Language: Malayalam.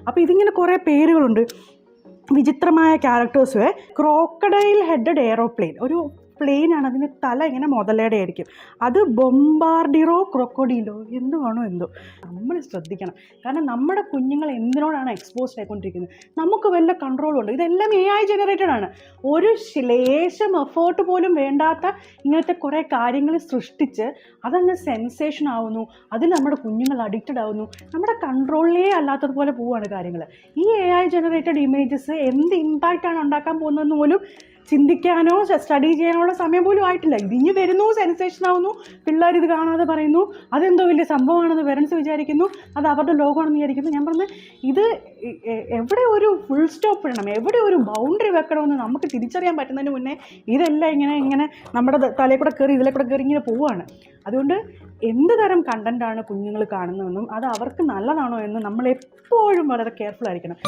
അപ്പോൾ ഇതിങ്ങനെ കുറേ പേരുകളുണ്ട്, വിചിത്രമായ ക്യാരക്ടേഴ്സ്. ക്രോക്കഡൈൽ ഹെഡഡ് എയറോപ്ലെയിൻ, ഒരു പ്ലെയിനാണ്, അതിന് തല ഇങ്ങനെ മുതലയുടെ ആയിരിക്കും. അത് ബൊംബാർഡിറോ ക്രൊക്കോഡിലോ എന്ത് വേണോ എന്തോ. നമ്മൾ ശ്രദ്ധിക്കണം, കാരണം നമ്മുടെ കുഞ്ഞുങ്ങൾ എന്തിനോടാണ് എക്സ്പോസ്ഡ് ആയിക്കൊണ്ടിരിക്കുന്നത്. നമുക്ക് വല്ല കൺട്രോളുണ്ട്. ഇതെല്ലാം AI ജനറേറ്റഡ് ആണ്. ഒരു ലേശം എഫേർട്ട് പോലും വേണ്ടാത്ത ഇങ്ങനത്തെ കുറേ കാര്യങ്ങൾ സൃഷ്ടിച്ച് അതങ്ങ് സെൻസേഷൻ ആവുന്നു, അതിൽ നമ്മുടെ കുഞ്ഞുങ്ങൾ അഡിക്റ്റഡ് ആവുന്നു. നമ്മുടെ കൺട്രോളിലേ അല്ലാത്തതുപോലെ പോവുകയാണ് കാര്യങ്ങൾ. ഈ AI ജനറേറ്റഡ് ഇമേജസ് എന്ത് ഇമ്പാക്റ്റാണ് ഉണ്ടാക്കാൻ പോകുന്നതെന്ന് പോലും ചിന്തിക്കാനോ സ്റ്റഡി ചെയ്യാനുള്ള സമയം പോലും ആയിട്ടില്ല. ഇതിഞ്ഞ് വരുന്നു, സെൻസേഷൻ ആവുന്നു, പിള്ളേർ ഇത് കാണാതെ പറയുന്നു, അതെന്തോ വലിയ സംഭവമാണെന്ന് പേരൻസ് വിചാരിക്കുന്നു, അത് അവരുടെ ലോകമാണെന്ന് വിചാരിക്കുന്നു. ഞാൻ പറഞ്ഞത് ഇത് എവിടെ ഒരു ഫുൾ സ്റ്റോപ്പ് ഇടണം, എവിടെ ഒരു ബൗണ്ടറി വെക്കണമെന്ന് നമുക്ക് തിരിച്ചറിയാൻ പറ്റുന്നതിന് മുന്നേ ഇതെല്ലാം ഇങ്ങനെ നമ്മുടെ തലയിൽ കൂടെ കയറി ഇതിലെ കൂടെ കയറി ഇങ്ങനെ പോവുകയാണ്. അതുകൊണ്ട് എന്ത് തരം കണ്ടൻറ്റാണ് കുഞ്ഞുങ്ങൾ കാണുന്നതെന്നും അത് അവർക്ക് നല്ലതാണോ എന്ന് നമ്മൾ എപ്പോഴും വളരെ കെയർഫുൾ ആയിരിക്കണം.